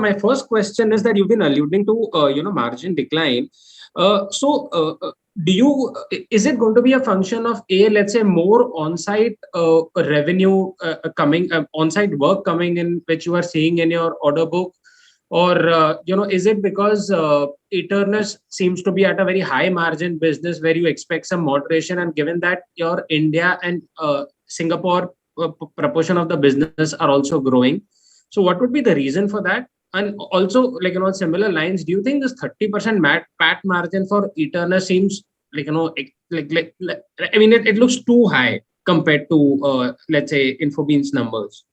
My first question is that you've been alluding to, margin decline. Is it going to be a function of let's say more on-site revenue coming, on-site work coming in, which you are seeing in your order book? Or, is it because Eternus seems to be at a very high margin business where you expect some moderation, and given that your India and Singapore proportion of the business are also growing? So what would be the reason for that? And also, on similar lines, do you think this 30% PAT margin for Eternus seems it looks too high compared to, let's say, Infobeans numbers?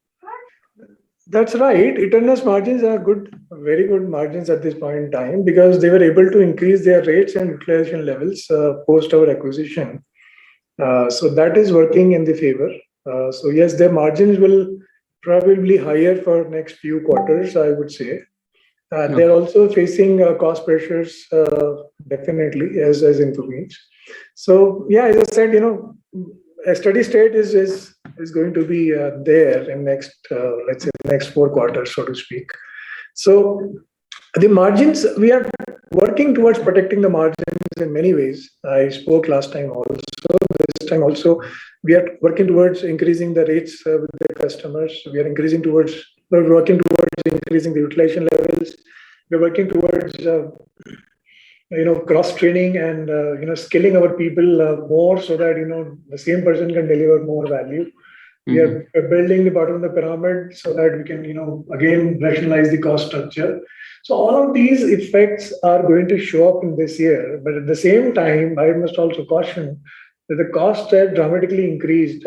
That's right. Eternus margins are good, very good margins at this point in time, because they were able to increase their rates and utilization levels post our acquisition. So that is working in the favor. So yes, their margins will probably higher for next few quarters, I would say. They're also facing cost pressures, definitely, as Infobeans. So yeah, as I said, a steady state is going to be there in next, let's say, next 4 quarters, so to speak. So the margins, we are working towards protecting the margins in many ways. I spoke last time also. This time also, we are working towards increasing the rates with the customers. We are working towards increasing the utilization levels. We're working towards cross training and skilling our people more, so that the same person can deliver more value. We are building the bottom of the pyramid so that we can again rationalize the cost structure. So all of these effects are going to show up in this year, but at the same time, I must also caution that the costs have dramatically increased,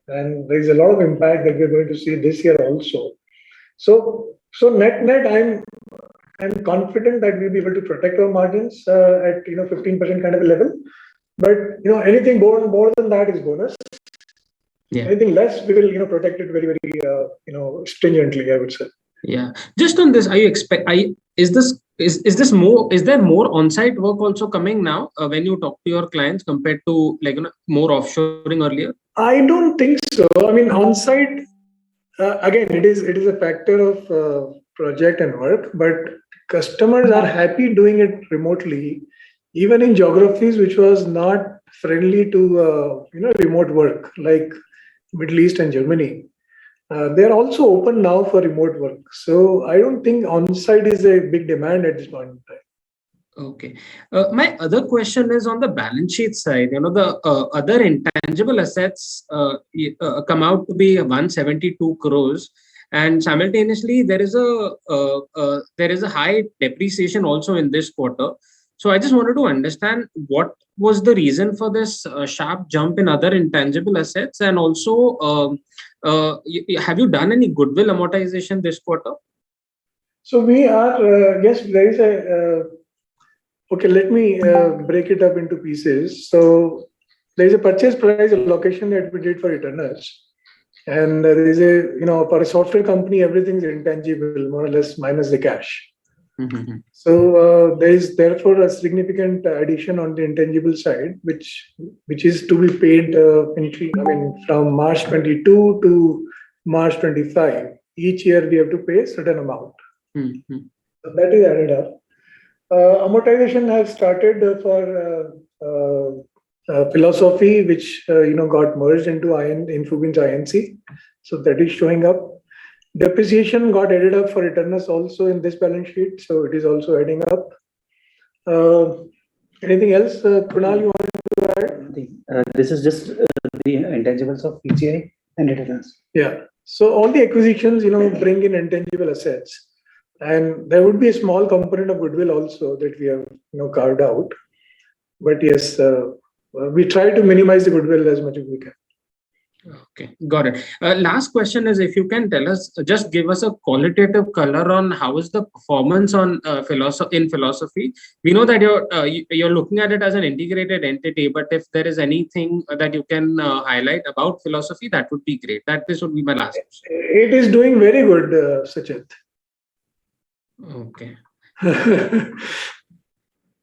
and there is a lot of impact that we're going to see this year also. So net, I'm confident that we'll be able to protect our margins at 15% kind of a level. But anything more than that is bonus. Yeah. Anything less, we will protect it very, very stringently, I would say. Yeah. Just on this, is there more on-site work also coming now when you talk to your clients compared to more offshoring earlier? I don't think so. I mean, on-site, again, it is a factor of project and work, but customers are happy doing it remotely, even in geographies which was not friendly to remote work, like Middle East and Germany. They are also open now for remote work. So I don't think on-site is a big demand at this point in time. Okay. My other question is on the balance sheet side. The other intangible assets come out to be 172 crores, and simultaneously there is a high depreciation also in this quarter. So I just wanted to understand what was the reason for this sharp jump in other intangible assets, and also have you done any goodwill amortization this quarter? So we are yes, there is a okay. Let me break it up into pieces. So there is a purchase price allocation that we did for Eternus, and there is for a software company, everything is intangible, more or less, minus the cash. So there is therefore a significant addition on the intangible side, which is to be paid from March 22 to March 25. Each year we have to pay a certain amount. So that is added up. Amortization has started for Philosophy, which got merged into Infobeans INC. So that is showing up. Depreciation got added up for Eternus also in this balance sheet, so it is also adding up. Anything else, Kunal, you want to add? This is just the intangibles of PCI and Eternus. Yeah. So all the acquisitions, bring in intangible assets, and there would be a small component of goodwill also that we have, carved out. But yes, we try to minimize the goodwill as much as we can. Okay, got it. Last question is, if you can tell us, just give us a qualitative color on how is the performance on philosophy. We know that you're looking at it as an integrated entity, but if there is anything that you can highlight about philosophy, that would be great. This would be my last question. It is doing very good, Sachit. Okay.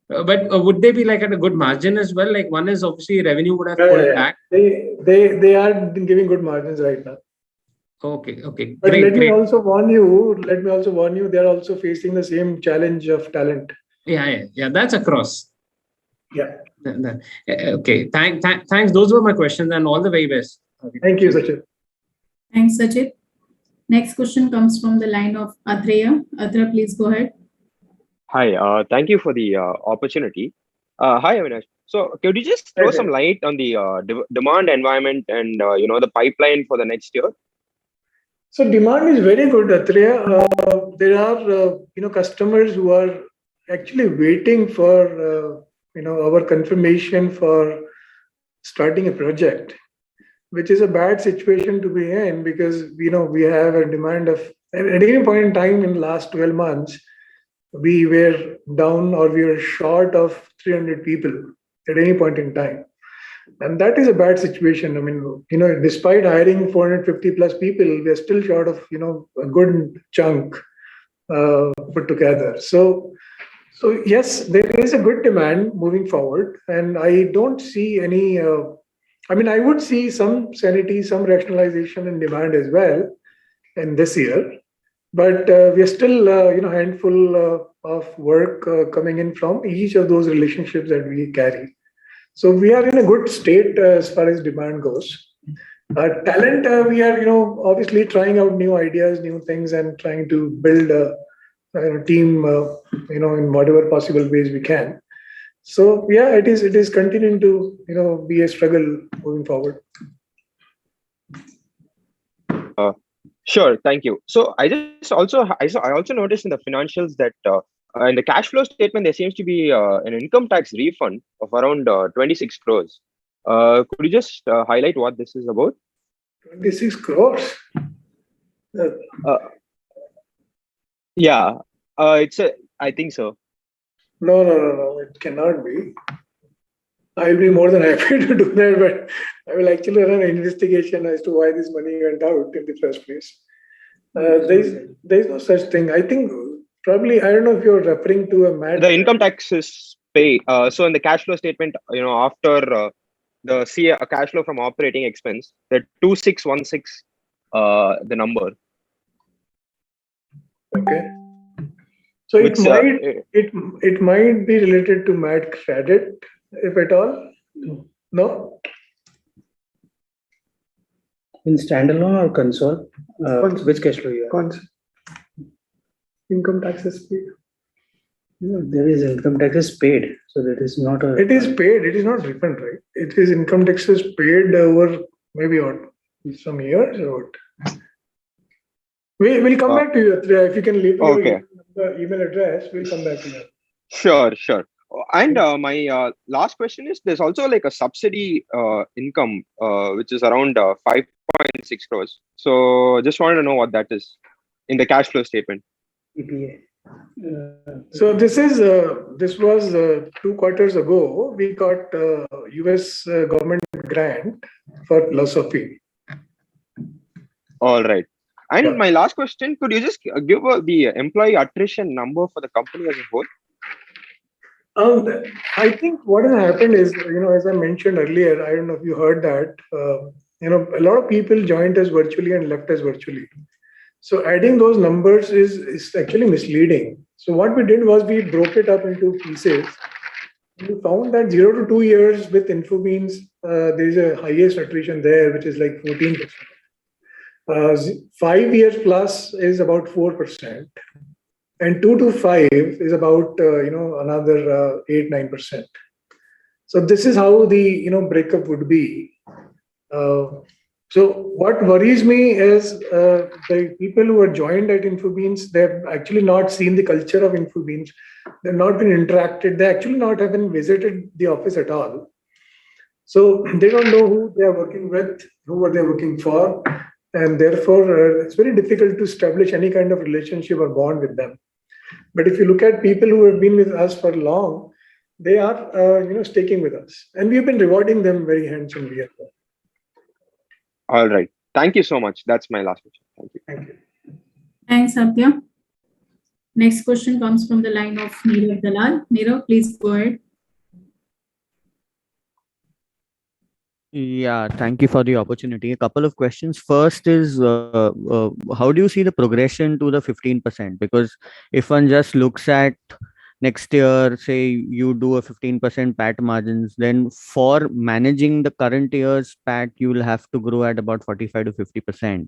But would they be like at a good margin as well? Like one is obviously revenue would have pulled back. They are giving good margins right now. Okay. But let me also warn you, they are also facing the same challenge of talent. Yeah. That's across. Yeah. Okay. Thanks. Those were my questions, and all the very best. Okay. Thank you, Sachit. Thanks, Sachit. Next question comes from the line of Adreya. Adreya, please go ahead. Hi, thank you for the opportunity. Hi, Avinash. So, could you just throw some light on the demand environment and the pipeline for the next year? So demand is very good, Atreya. There are customers who are actually waiting for our confirmation for starting a project, which is a bad situation to be in, because we have a demand of, at any point in time in the last 12 months, we were down or we were short of 300 people at any point in time. And that is a bad situation. I mean, despite hiring 450 plus people, we are still short of, a good chunk put together. So yes, there is a good demand moving forward. And I don't see any, I would see some sanity, some rationalization in demand as well in this year. But we are still, handful of work coming in from each of those relationships that we carry. So we are in a good state as far as demand goes. Talent, we are, obviously trying out new ideas, new things, and trying to build a team, in whatever possible ways we can. So yeah, it is continuing to, be a struggle moving forward. Sure, thank you. So I also noticed in the financials that in the cash flow statement there seems to be an income tax refund of around 26 crores. Could you just highlight what this is about? 26 crores. Yeah, I think so. No, it cannot be. I'll be more than happy to do that, but I will actually run an investigation as to why this money went out in the first place. There's no such thing. I think probably, I don't know if you're referring to a MAT. The income tax is paid. So in the cash flow statement, after the cash flow from operating expense, the 2616, the number. Okay. So it might be related to MAT credit, if at all. No? In standalone or console? Which cash flow you have? Console. Income taxes paid. No, there is income taxes paid. So that is not a... It is paid. It is not refund, right? It is income taxes paid over maybe some years or what? We'll come back to you. If you can leave your email address, we'll come back to you. Sure. And my last question is, there's also like a subsidy income, which is around 5.6 crores. So just wanted to know what that is in the cash flow statement. EPA. So this was 2 quarters ago. We got US government grant for philosophy. All right. And my last question, could you just give the employee attrition number for the company as a whole? I think what has happened is, as I mentioned earlier, I don't know if you heard that, a lot of people joined us virtually and left us virtually. So adding those numbers is actually misleading. So what we did was we broke it up into pieces. We found that 0 to 2 years with Infobeans, there is a highest attrition there, which is like 14%. 5 years plus is about 4%, and 2 to 5 is about another 8-9%. So this is how the breakup would be. So what worries me is the people who are joined at Infobeans, they've actually not seen the culture of Infobeans. They've not been interacted. They actually not even visited the office at all. So they don't know who they are working with, who are they working for, and therefore it's very difficult to establish any kind of relationship or bond with them. But if you look at people who have been with us for long, they are sticking with us, and we've been rewarding them very handsomely as well. All right. Thank you so much. That's my last question. Thank you. Thank you. Thanks, Satya. Next question comes from the line of Neerav Dalal. Neerav, please go ahead. Yeah, thank you for the opportunity. A couple of questions. First is, how do you see the progression to the 15%? Because if one just looks at next year, say you do a 15% PAT margins, then for managing the current year's PAT, you will have to grow at about 45 to 50%.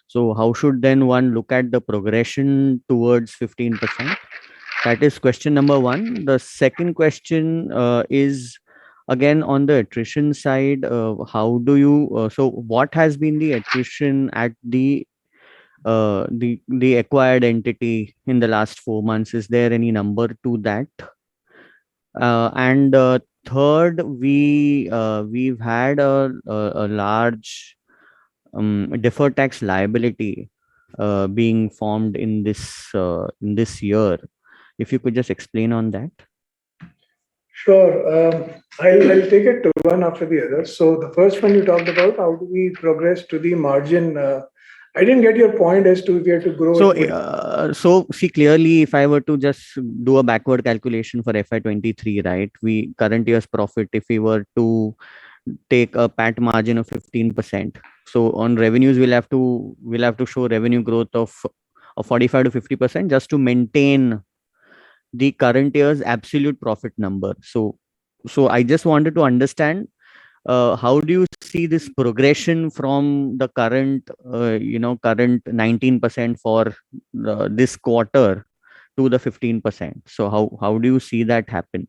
So how should then one look at the progression towards 15%? That is question number one. The second question is again on the attrition side. How do you so what has been the attrition at the acquired entity in the last 4 months? Is there any number to that? And third, we've had a large deferred tax liability being formed in this year. If you could just explain on that. Sure. I'll take it one after the other. So the first one you talked about, how do we progress to the margin? I didn't get your point as to if we have to grow. So see, clearly, if I were to just do a backward calculation for FY23, right? Current year's profit, if we were to take a PAT margin of 15%, so on revenues we'll have to show revenue growth of 45 to 50% just to maintain the current year's absolute profit number. So I just wanted to understand how do you see this progression from the current 19% for this quarter to the 15%? So how do you see that happen?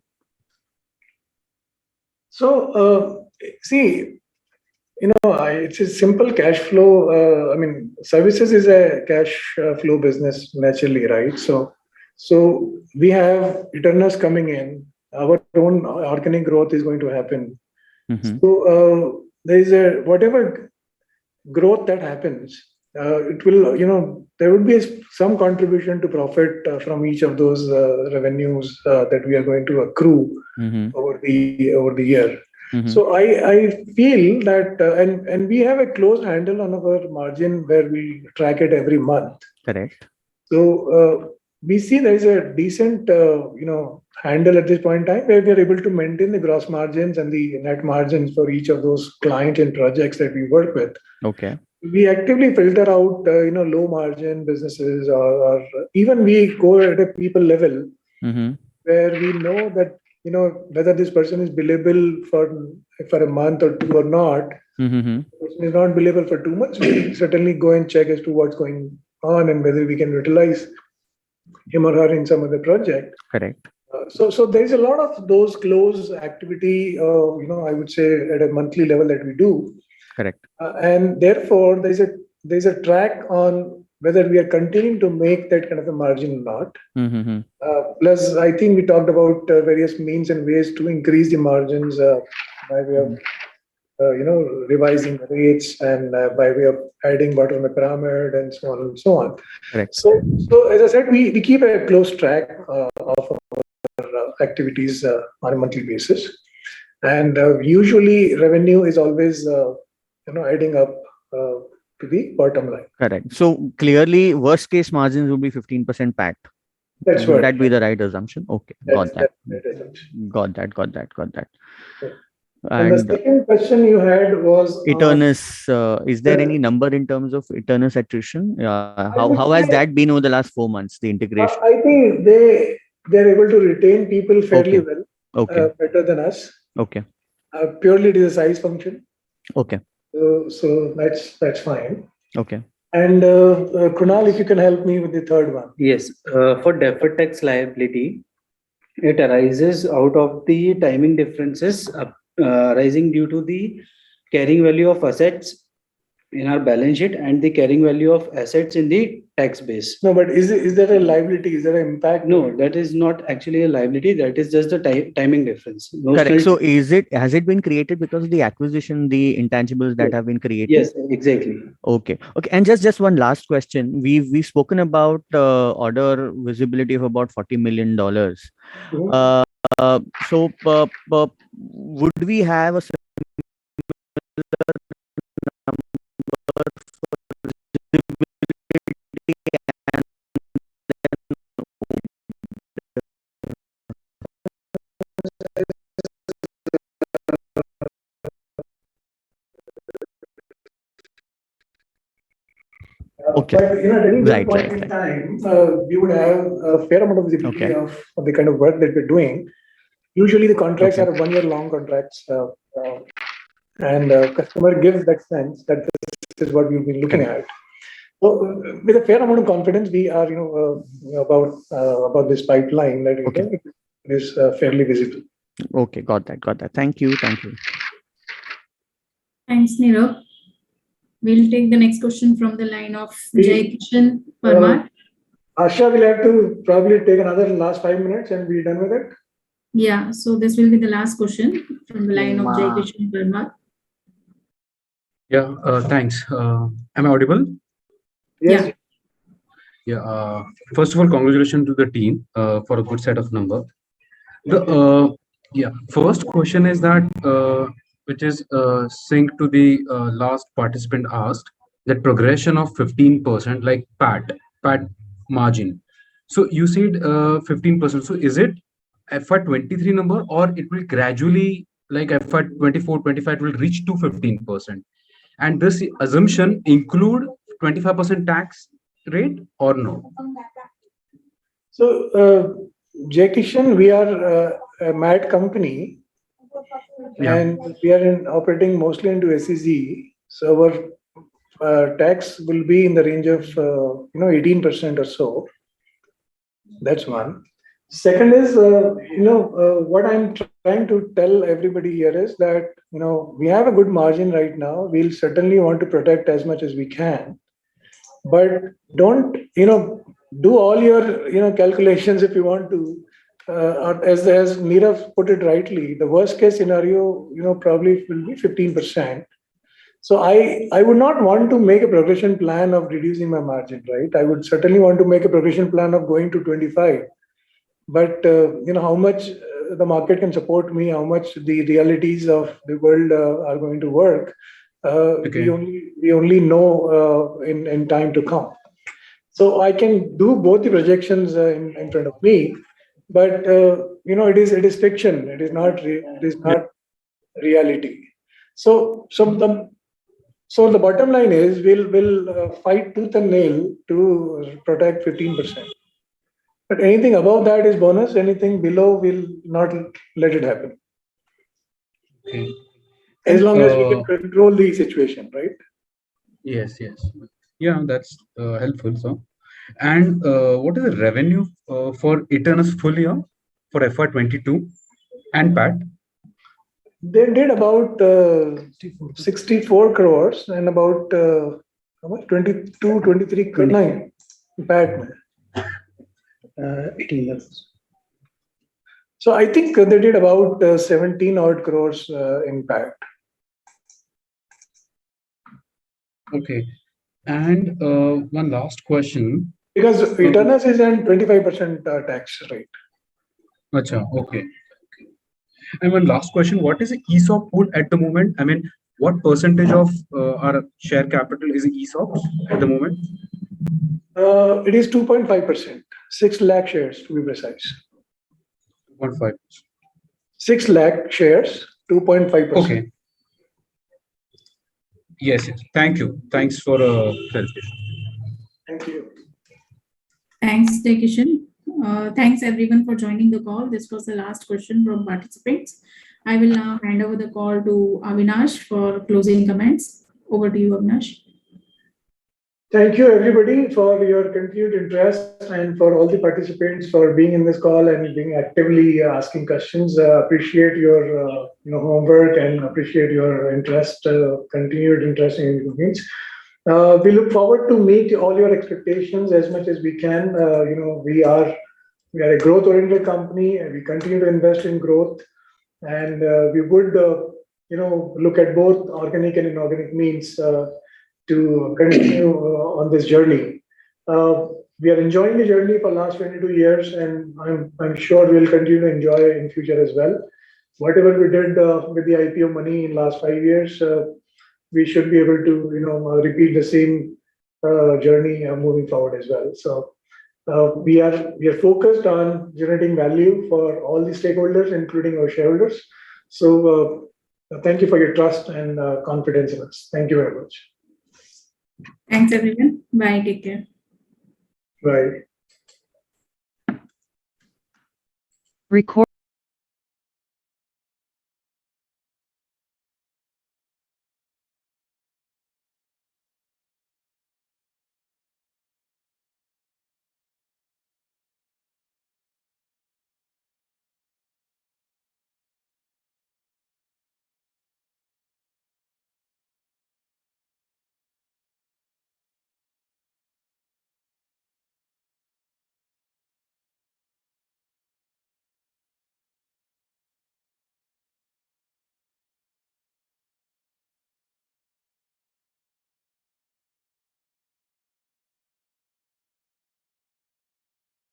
So see, it's a simple cash flow. Services is a cash flow business naturally, right? So we have returners coming in. Our own organic growth is going to happen. Mm-hmm. So there is whatever growth that happens, it will, there would be some contribution to profit from each of those revenues that we are going to accrue over the year. Mm-hmm. So I feel that, and we have a closed handle on our margin where we track it every month. Correct. So we see there is a decent, handle at this point in time where we are able to maintain the gross margins and the net margins for each of those clients and projects that we work with. Okay. We actively filter out, low margin businesses, or even we go at a people level where we know that, whether this person is billable for a month or two or not. Mm-hmm. The person is not billable for 2 months. We certainly go and check as to what's going on and whether we can utilize him or her in some other project. Correct. So there is a lot of those close activity, I would say at a monthly level that we do. Correct. And therefore, there's a track on whether we are continuing to make that kind of a margin or not. Mm-hmm. Plus, I think we talked about various means and ways to increase the margins by way of, revising rates and by way of adding bottom of the pyramid and so on and so on. Correct. So as I said, we keep a close track of our activities on a monthly basis, and usually revenue is always adding up to the bottom line. Correct. So clearly, worst case margins will be 15% PAT. That's Would right. that be the right assumption? Okay, got that. Got that. And the second question you had was Eternus. Is there any number in terms of Eternus attrition? How has that been over the last 4 months? The integration. I think they're able to retain people fairly well. Okay. Better than us. Okay. Purely it is a size function. Okay. So that's fine. Okay. And Kunal, if you can help me with the third one. Yes, for deferred tax liability, it arises out of the timing differences arising due to the carrying value of assets in our balance sheet and the carrying value of assets in the tax base. No, but is there a liability? Is there an impact? No, that is not actually a liability. That is just the timing difference. Correct. So has it been created because of the acquisition, the intangibles that have been created? Yes, exactly. Okay. And just one last question. We've spoken about order visibility of about $40 million. So would we have a Okay. But at any given point in time, we would have a fair amount of visibility of the kind of work that we're doing. Usually, the contracts are 1 year long contracts, and customer gives that sense that this is what we've been looking at. So, with a fair amount of confidence, we are, about this pipeline that it is fairly visible. Okay, got that. Thank you. Thanks, Nirav. We'll take the next question from the line of Jayakishan Parmar. Asha will have to probably take another last 5 minutes and be done with it. Yeah, so this will be the last question from the line of Jayakishan Parmar. Yeah, thanks. Am I audible? Yes. Yeah. First of all, congratulations to the team for a good set of numbers. First question is that which is synced to the last participant asked, that progression of 15% like PAT margin. So you said 15%. So is it FY23 number, or it will gradually, like FY24, 25 will reach to 15%? And this assumption include 25% tax rate or no? So, Jayakishan, we are a MAT company, and we are operating mostly into SEZ. So our tax will be in the range of 18% or so. That's one. Second is what I'm trying to tell everybody here is that we have a good margin right now. We'll certainly want to protect as much as we can, but don't do all your calculations if you want to. As Nirav put it rightly, the worst case scenario probably will be 15%. So I would not want to make a progression plan of reducing my margin, right? I would certainly want to make a progression plan of going to 25. But how much the market can support me, how much the realities of the world are going to work, we only know in time to come. So I can do both the projections in front of me, but it is fiction. It is not reality. So the bottom line is we'll fight tooth and nail to protect 15%. But anything above that is bonus. Anything below, will not let it happen. Okay. As long as we can control the situation, right? Yes. Yeah, that's helpful. So, and what is the revenue for Eternus full year for FY22 and PAT? They did about 64 crores and about how much? 22, 23 crores. PAT. 18 levels. So I think they did about 17 odd crores impact. Okay. And one last question. Because Eternus is on 25% tax rate. Acha, okay. And one last question. What is the ESOP pool at the moment? I mean, what percentage of our share capital is ESOPs at the moment? It is 2.5%. 6 lakh shares to be precise. 2.5%. 6 lakh shares, 2.5%. Okay. Yes. Thank you. Thanks for clarification. Thank you. Thanks, Jayakishan. Thanks everyone for joining the call. This was the last question from participants. I will now hand over the call to Avinash for closing comments. Over to you, Avinash. Thank you, everybody, for your continued interest and for all the participants for being in this call and being actively asking questions. Appreciate your homework and appreciate your interest, continued interest in Infobeans. We look forward to meet all your expectations as much as we can. We are a growth-oriented company, and we continue to invest in growth. And we would, look at both organic and inorganic means to continue on this journey. We are enjoying the journey for the last 22 years, and I'm sure we'll continue to enjoy in future as well. Whatever we did with the IPO money in last 5 years, we should be able to, repeat the same journey moving forward as well. So we are focused on generating value for all the stakeholders, including our shareholders. So thank you for your trust and confidence in us. Thank you very much. Thanks, everyone. Bye. Take care. Bye. Record.